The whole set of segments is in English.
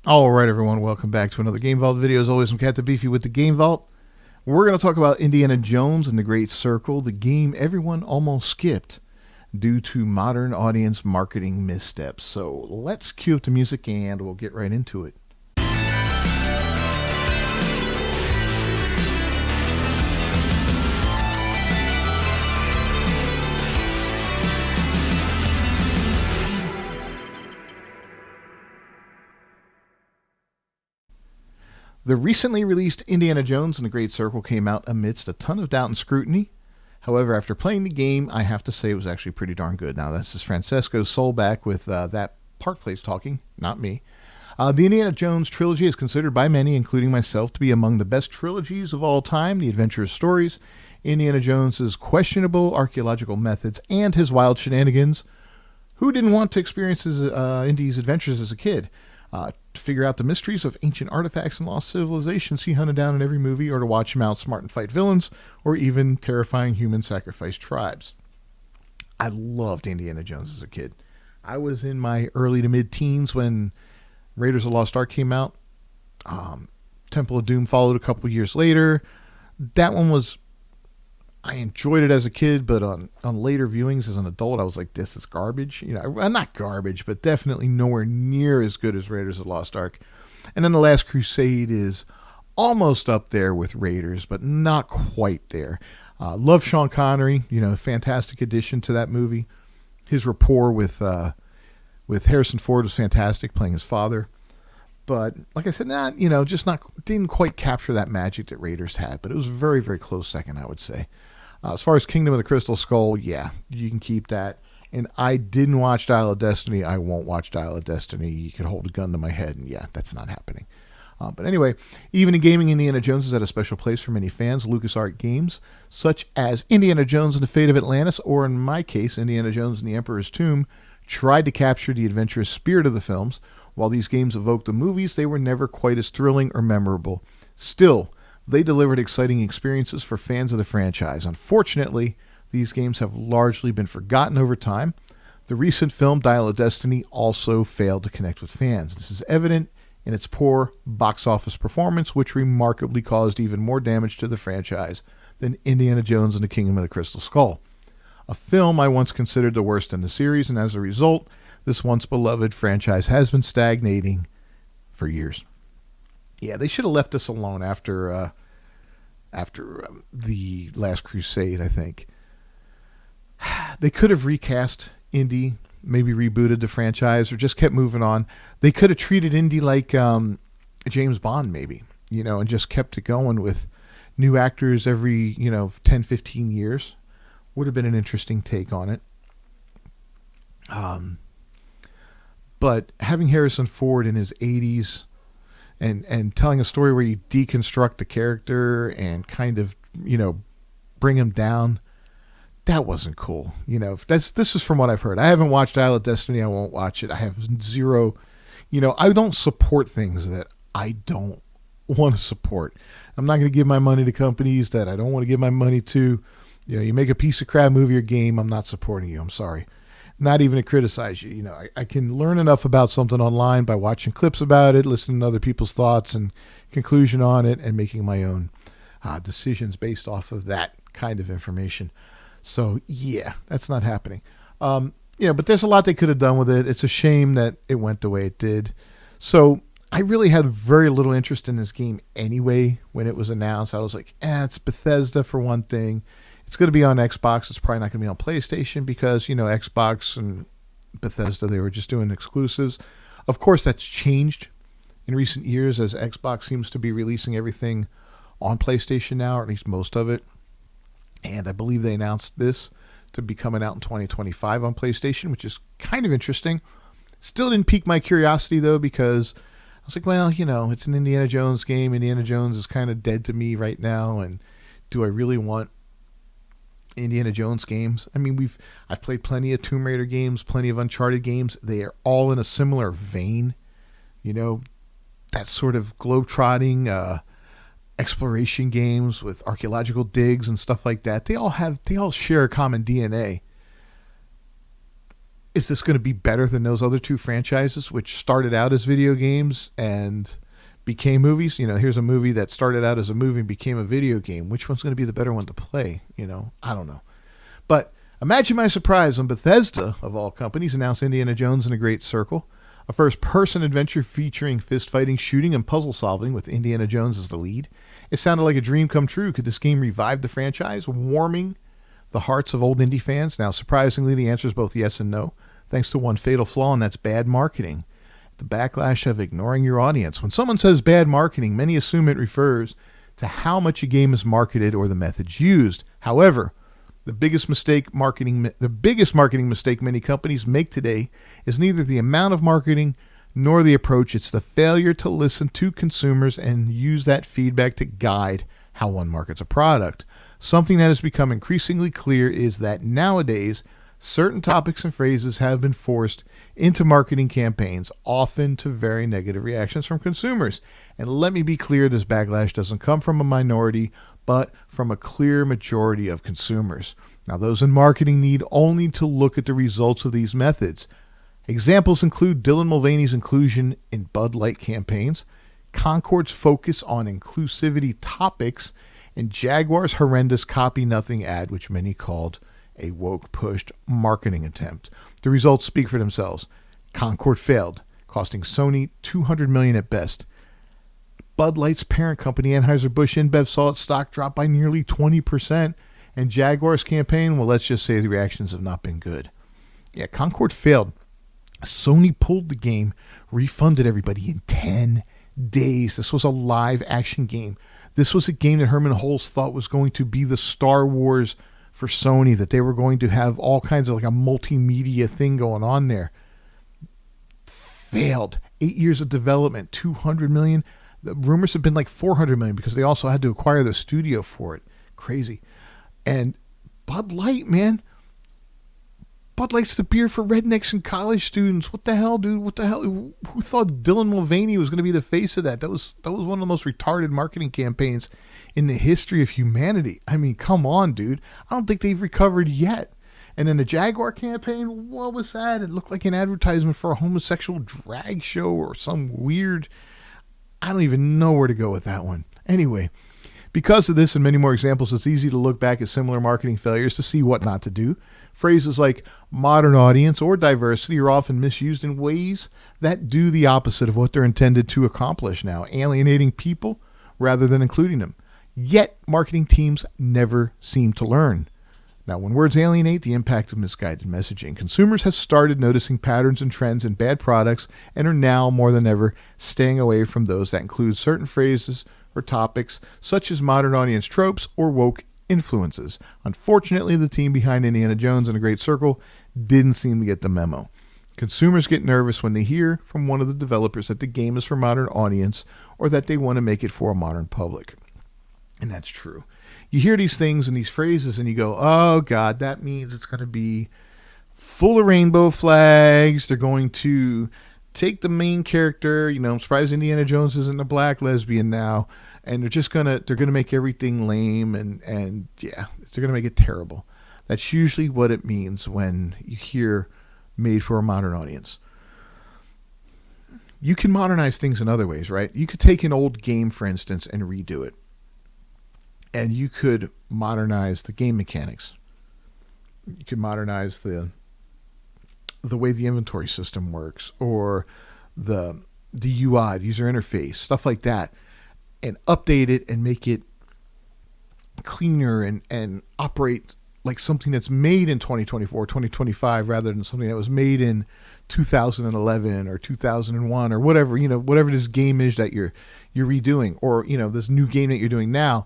All right, everyone, welcome back to another Game Vault video. As always, I'm Captain Beefy with the Game Vault. We're going to talk about Indiana Jones and the Great Circle, the game everyone almost skipped due to modern audience marketing missteps. So let's cue up the music and we'll get right into it. The recently released Indiana Jones and the Great Circle came out amidst a ton of doubt and scrutiny. However, after playing the game, I have to say it was actually pretty darn good. Now, this is Francesco Solback with that Park Place talking, not me. The Indiana Jones trilogy is considered by many, including myself, to be among the best trilogies of all time. The adventurous stories, Indiana Jones's questionable archaeological methods, and his wild shenanigans. Who didn't want to experience Indy's adventures as a kid? To figure out the mysteries of ancient artifacts and lost civilizations he hunted down in every movie, or to watch him outsmart and fight villains, or even terrifying human sacrifice tribes. I loved Indiana Jones as a kid. I was in my early to mid-teens when Raiders of the Lost Ark came out. Temple of Doom followed a couple years later. That one was... I enjoyed it as a kid, but on later viewings as an adult, I was like, this is garbage. Not garbage, but definitely nowhere near as good as Raiders of the Lost Ark. And then The Last Crusade is almost up there with Raiders, but not quite there. Love Sean Connery, fantastic addition to that movie. His rapport with Harrison Ford was fantastic, playing his father. But like I said, didn't quite capture that magic that Raiders had, but it was very, very close second, I would say. As far as Kingdom of the Crystal Skull, yeah, you can keep that. And I didn't watch Dial of Destiny. I won't watch Dial of Destiny. You could hold a gun to my head, and yeah, that's not happening. But anyway, even in gaming, Indiana Jones is at a special place for many fans. LucasArts games, such as Indiana Jones and the Fate of Atlantis, or in my case, Indiana Jones and the Emperor's Tomb, tried to capture the adventurous spirit of the films. While these games evoked the movies, they were never quite as thrilling or memorable. Still, they delivered exciting experiences for fans of the franchise. Unfortunately, these games have largely been forgotten over time. The recent film, Dial of Destiny, also failed to connect with fans. This is evident in its poor box office performance, which remarkably caused even more damage to the franchise than Indiana Jones and the Kingdom of the Crystal Skull. A film I once considered the worst in the series, and as a result, this once beloved franchise has been stagnating for years. Yeah, they should have left us alone after the Last Crusade, I think. They could have recast Indy, maybe rebooted the franchise, or just kept moving on. They could have treated Indy like James Bond, maybe, and just kept it going with new actors every, 10, 15 years. Would have been an interesting take on it. But having Harrison Ford in his 80s and telling a story where you deconstruct the character and kind of, bring him down, that wasn't cool. This is from what I've heard. I haven't watched Dial of Destiny. I won't watch it. I have zero, I don't support things that I don't want to support. I'm not going to give my money to companies that I don't want to give my money to. You make a piece of crap movie or game, I'm not supporting you. I'm sorry. Not even to criticize you. I can learn enough about something online by watching clips about it, listening to other people's thoughts and conclusion on it, and making my own decisions based off of that kind of information. So, yeah, that's not happening. But there's a lot they could have done with it. It's a shame that it went the way it did. So, I really had very little interest in this game anyway when it was announced. I was like, it's Bethesda for one thing. It's going to be on Xbox. It's probably not going to be on PlayStation because, Xbox and Bethesda, they were just doing exclusives. Of course, that's changed in recent years as Xbox seems to be releasing everything on PlayStation now, or at least most of it. And I believe they announced this to be coming out in 2025 on PlayStation, which is kind of interesting. Still didn't pique my curiosity, though, because I was like, well, it's an Indiana Jones game. Indiana Jones is kind of dead to me right now. And do I really want Indiana Jones games? I mean, I've played plenty of Tomb Raider games, plenty of Uncharted games. They are all in a similar vein, that sort of globetrotting exploration games with archaeological digs and stuff like that. They all share a common DNA. is this going to be better than those other two franchises, which started out as video games and became movies? Here's a movie that started out as a movie and became a video game. Which one's going to be the better one to play? I don't know. But imagine my surprise when Bethesda, of all companies, announced Indiana Jones and a Great Circle, a first-person adventure featuring fist-fighting, shooting, and puzzle-solving with Indiana Jones as the lead. It sounded like a dream come true. Could this game revive the franchise, warming the hearts of old indie fans? Now, surprisingly, the answer is both yes and no, thanks to one fatal flaw, and that's bad marketing. The backlash of ignoring your audience. When someone says bad marketing, many assume it refers to how much a game is marketed or the methods used. However, the biggest marketing mistake many companies make today is neither the amount of marketing nor the approach. It's the failure to listen to consumers and use that feedback to guide how one markets a product. Something that has become increasingly clear is that nowadays, certain topics and phrases have been forced into marketing campaigns, often to very negative reactions from consumers. And let me be clear, this backlash doesn't come from a minority, but from a clear majority of consumers. Now, those in marketing need only to look at the results of these methods. Examples include Dylan Mulvaney's inclusion in Bud Light campaigns, Concord's focus on inclusivity topics, and Jaguar's horrendous copy nothing ad, which many called a woke-pushed marketing attempt. The results speak for themselves. Concord failed, costing Sony $200 million at best. Bud Light's parent company, Anheuser-Busch InBev, saw its stock drop by nearly 20%, and Jaguar's campaign, well, let's just say the reactions have not been good. Yeah, Concord failed. Sony pulled the game, refunded everybody in 10 days. This was a live action game. This was a game that Herman Hulse thought was going to be the Star Wars for Sony, that they were going to have all kinds of like a multimedia thing going on there. Failed. 8 years of development, $200 million. The rumors have been like $400 million because they also had to acquire the studio for it. Crazy. And Bud Light, man. Bud Light's the beer for rednecks and college students. What the hell, dude? What the hell? Who thought Dylan Mulvaney was going to be the face of that? That was one of the most retarded marketing campaigns in the history of humanity. I mean, come on, dude. I don't think they've recovered yet. And then the Jaguar campaign, what was that? It looked like an advertisement for a homosexual drag show or some weird... I don't even know where to go with that one. Anyway, because of this and many more examples, it's easy to look back at similar marketing failures to see what not to do. Phrases like modern audience or diversity are often misused in ways that do the opposite of what they're intended to accomplish now, alienating people rather than including them. Yet, marketing teams never seem to learn. Now, when words alienate, the impact of misguided messaging. Consumers have started noticing patterns and trends in bad products and are now, more than ever, staying away from those that include certain phrases or topics, such as modern audience tropes or woke influences. Unfortunately, the team behind Indiana Jones and a Great Circle didn't seem to get the memo. Consumers get nervous when they hear from one of the developers that the game is for modern audience or that they want to make it for a modern public. And that's true. You hear these things and these phrases and you go, oh God, that means it's going to be full of rainbow flags. They're going to take the main character. I'm surprised Indiana Jones isn't a black lesbian now. And they're going to make everything lame and yeah, they're going to make it terrible. That's usually what it means when you hear made for a modern audience. You can modernize things in other ways, right? You could take an old game, for instance, and redo it. And you could modernize the game mechanics. You could modernize the way the inventory system works, or the UI, the user interface, stuff like that, and update it and make it cleaner and operate like something that's made in 2024, 2025, rather than something that was made in 2011 or 2001 or whatever, whatever this game is that you're redoing, or, this new game that you're doing now.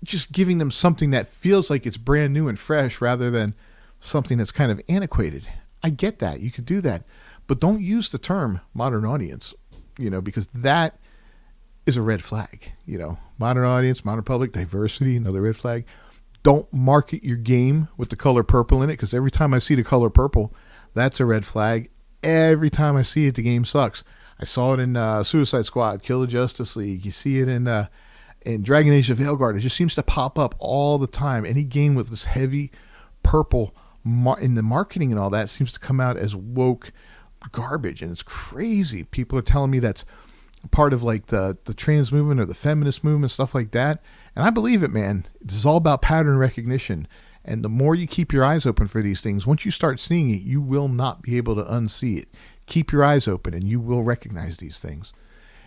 Just giving them something that feels like it's brand new and fresh rather than something that's kind of antiquated. I get that. You could do that. But don't use the term modern audience, because that is a red flag. Modern audience, modern public, diversity, another red flag. Don't market your game with the color purple in it, because every time I see the color purple, that's a red flag. Every time I see it, the game sucks. I saw it in Suicide Squad, Kill the Justice League. You see it in Dragon Age of Veilguard. It just seems to pop up all the time. Any game with this heavy purple in the marketing and all that seems to come out as woke garbage, and it's crazy. People are telling me that's part of like the trans movement or the feminist movement, stuff like that. And I believe it, man. It's all about pattern recognition. And the more you keep your eyes open for these things, once you start seeing it, you will not be able to unsee it. Keep your eyes open and you will recognize these things.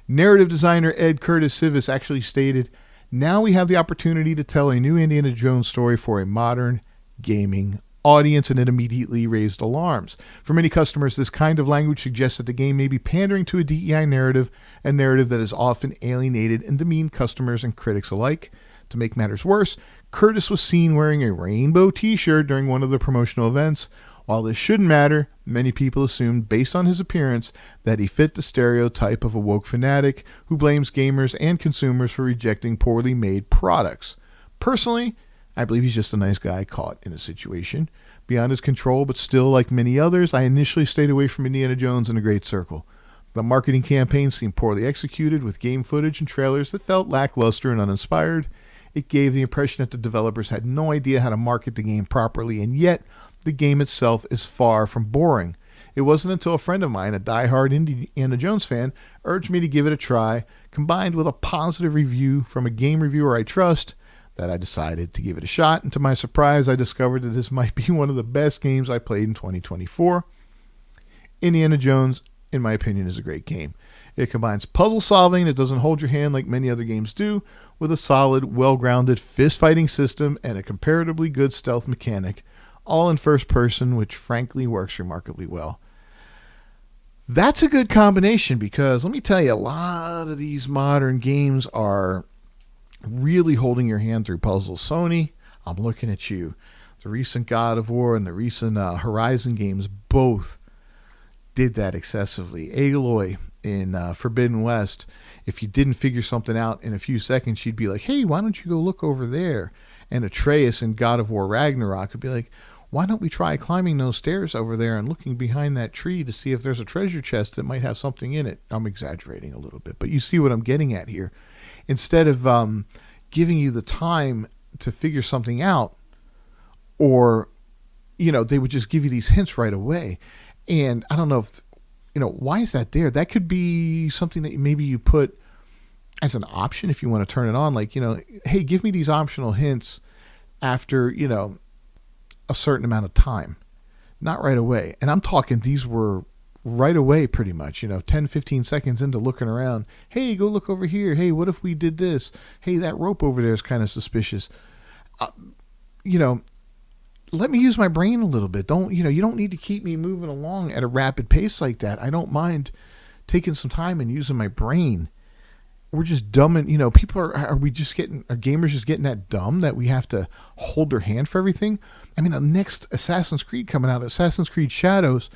Narrative designer Ed Curtis Sivis actually stated, "Now we have the opportunity to tell a new Indiana Jones story for a modern gaming audience," and it immediately raised alarms. For many customers, this kind of language suggests that the game may be pandering to a DEI narrative, a narrative that has often alienated and demeaned customers and critics alike. To make matters worse, Curtis was seen wearing a rainbow t-shirt during one of the promotional events. While this shouldn't matter, many people assumed, based on his appearance, that he fit the stereotype of a woke fanatic who blames gamers and consumers for rejecting poorly made products. Personally, I believe he's just a nice guy caught in a situation beyond his control, but still, like many others, I initially stayed away from Indiana Jones in a great circle. The marketing campaign seemed poorly executed, with game footage and trailers that felt lackluster and uninspired. It gave the impression that the developers had no idea how to market the game properly, and yet the game itself is far from boring. It wasn't until a friend of mine, a diehard Indiana Jones fan, urged me to give it a try, combined with a positive review from a game reviewer I trust, that I decided to give it a shot. And to my surprise, I discovered that this might be one of the best games I played in 2024. Indiana Jones, in my opinion, is a great game. It combines puzzle solving that doesn't hold your hand like many other games do, with a solid, well-grounded fist-fighting system and a comparatively good stealth mechanic, all in first person, which frankly works remarkably well. That's a good combination because, let me tell you, a lot of these modern games are really holding your hand through puzzles. Sony, I'm looking at you. The recent God of War and the recent Horizon games both did that excessively. Aloy in Forbidden West, if you didn't figure something out in a few seconds, she'd be like, "Hey, why don't you go look over there?" And Atreus in God of War Ragnarok would be like, "Why don't we try climbing those stairs over there and looking behind that tree to see if there's a treasure chest that might have something in it?" I'm exaggerating a little bit, but you see what I'm getting at here. Instead of giving you the time to figure something out, or, they would just give you these hints right away. And I don't know if, why is that there? That could be something that maybe you put as an option if you want to turn it on. Like, hey, give me these optional hints after, a certain amount of time, not right away. And I'm talking, these were right away pretty much, 10, 15 seconds into looking around. Hey, go look over here. Hey, what if we did this? Hey, that rope over there is kind of suspicious. Let me use my brain a little bit. You don't need to keep me moving along at a rapid pace like that. I don't mind taking some time and using my brain. We're just dumb, and people are gamers just getting that dumb that we have to hold their hand for everything? I mean, the next Assassin's Creed coming out, Assassin's Creed Shadows,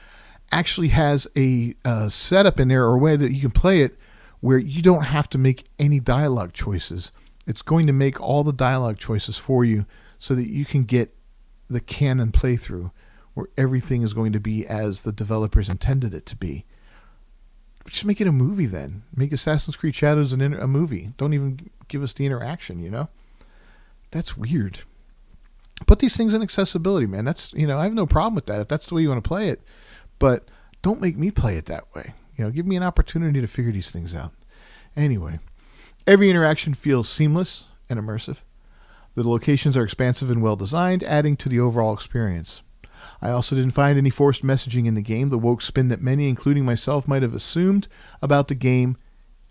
actually has a setup in there or a way that you can play it where you don't have to make any dialogue choices. It's going to make all the dialogue choices for you so that you can get the canon playthrough where everything is going to be as the developers intended it to be. Just make it a movie then. Make Assassin's Creed Shadows a movie. Don't even give us the interaction, That's weird. Put these things in accessibility, man. That's, I have no problem with that if that's the way you want to play it. But don't make me play it that way. Give me an opportunity to figure these things out. Anyway, every interaction feels seamless and immersive. The locations are expansive and well designed, adding to the overall experience. I also didn't find any forced messaging in the game. The woke spin that many, including myself, might have assumed about the game,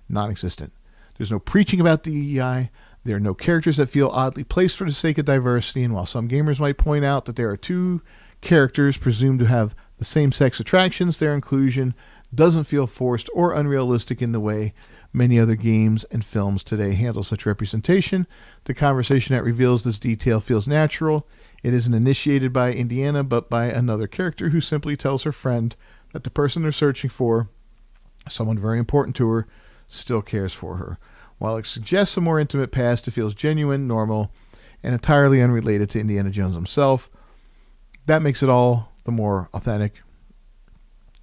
non-existent. There's no preaching about DEI. There are no characters that feel oddly placed for the sake of diversity, and while some gamers might point out that there are two characters presumed to have the same-sex attractions, their inclusion doesn't feel forced or unrealistic in the way many other games and films today handle such representation. The conversation that reveals this detail feels natural. It isn't initiated by Indiana, but by another character who simply tells her friend that the person they're searching for, someone very important to her, still cares for her. While it suggests a more intimate past, it feels genuine, normal, and entirely unrelated to Indiana Jones himself. That makes it all the more authentic.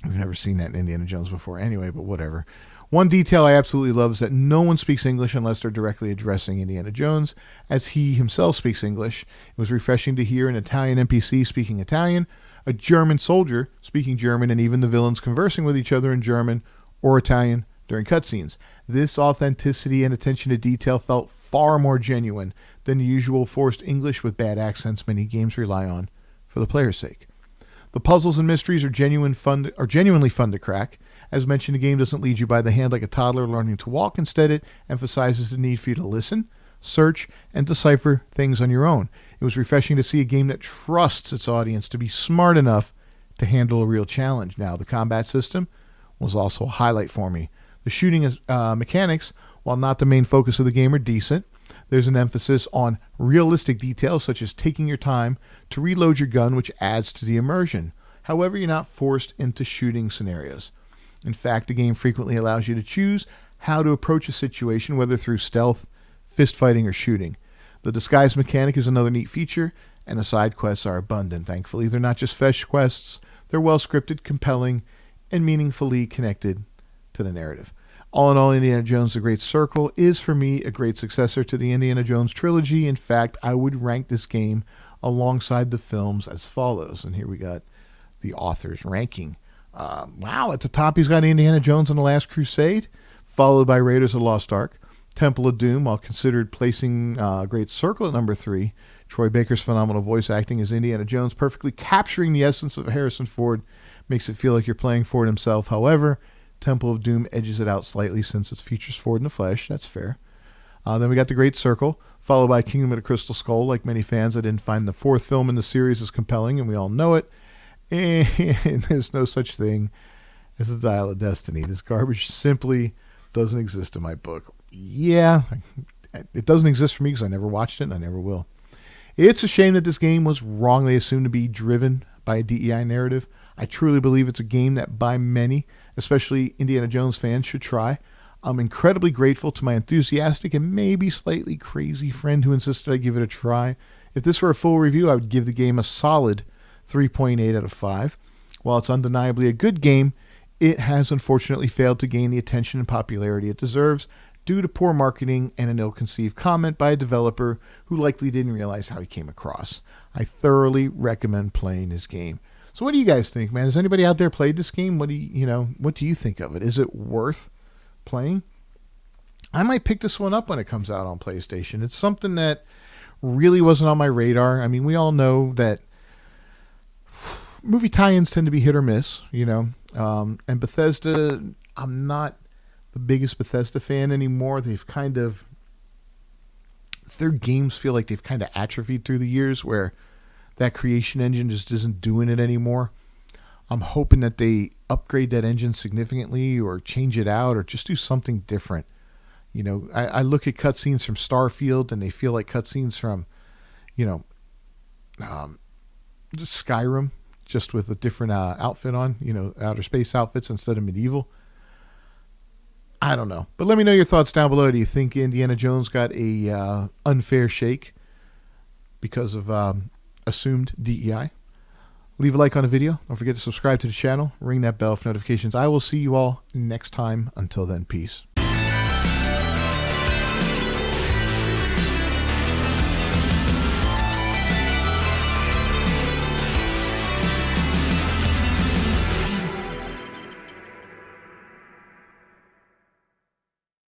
We've never seen that in Indiana Jones before anyway, but whatever. One detail I absolutely love is that no one speaks English unless they're directly addressing Indiana Jones, as he himself speaks English. It was refreshing to hear an Italian NPC speaking Italian, a German soldier speaking German, and even the villains conversing with each other in German or Italian during cutscenes. This authenticity and attention to detail felt far more genuine than the usual forced English with bad accents many games rely on for the player's sake. The puzzles and mysteries are genuinely fun to crack. As mentioned, the game doesn't lead you by the hand like a toddler learning to walk. Instead, it emphasizes the need for you to listen, search, and decipher things on your own. It was refreshing to see a game that trusts its audience to be smart enough to handle a real challenge. Now, the combat system was also a highlight for me. The shooting mechanics, while not the main focus of the game, are decent. There's an emphasis on realistic details, such as taking your time to reload your gun, which adds to the immersion. However, you're not forced into shooting scenarios. In fact, the game frequently allows you to choose how to approach a situation, whether through stealth, fist fighting, or shooting. The disguise mechanic is another neat feature, and the side quests are abundant. Thankfully, they're not just fetch quests. They're well scripted, compelling, and meaningfully connected to the narrative. All in all, Indiana Jones: The Great Circle is, for me, a great successor to the Indiana Jones trilogy. In fact, I would rank this game alongside the films as follows. And here we got the author's ranking. Wow, at the top he's got Indiana Jones and the Last Crusade, followed by Raiders of the Lost Ark, Temple of Doom, while considered placing Great Circle at number 3. Troy Baker's phenomenal voice acting as Indiana Jones, perfectly capturing the essence of Harrison Ford, makes it feel like you're playing Ford himself. However, Temple of Doom edges it out slightly since it features Ford in the flesh. That's fair. Then we got The Great Circle, followed by Kingdom of the Crystal Skull. Like many fans, I didn't find the fourth film in the series as compelling, and we all know it. And there's no such thing as the Dial of Destiny. This garbage simply doesn't exist in my book. Yeah, it doesn't exist for me because I never watched it and I never will. It's a shame that this game was wrongly assumed to be driven by a DEI narrative. I truly believe it's a game that by many, especially Indiana Jones fans, should try. I'm incredibly grateful to my enthusiastic and maybe slightly crazy friend who insisted I give it a try. If this were a full review, I would give the game a solid 3.8 out of 5. While it's undeniably a good game, it has unfortunately failed to gain the attention and popularity it deserves due to poor marketing and an ill-conceived comment by a developer who likely didn't realize how he came across. I thoroughly recommend playing this game. So what do you guys think, man? Has anybody out there played this game? What do you think of it? Is it worth playing? I might pick this one up when it comes out on PlayStation. It's something that really wasn't on my radar. I mean, we all know that movie tie-ins tend to be hit or miss, and Bethesda, I'm not the biggest Bethesda fan anymore. Their games feel like they've kind of atrophied through the years, where that creation engine just isn't doing it anymore. I'm hoping that they upgrade that engine significantly or change it out or just do something different. I look at cutscenes from Starfield and they feel like cutscenes from, just Skyrim, just with a different outfit on, outer space outfits instead of medieval. I don't know. But let me know your thoughts down below. Do you think Indiana Jones got a unfair shake because of assumed DEI? Leave a like on the video. Don't forget to subscribe to the channel. Ring that bell for notifications. I will see you all next time. Until then, peace.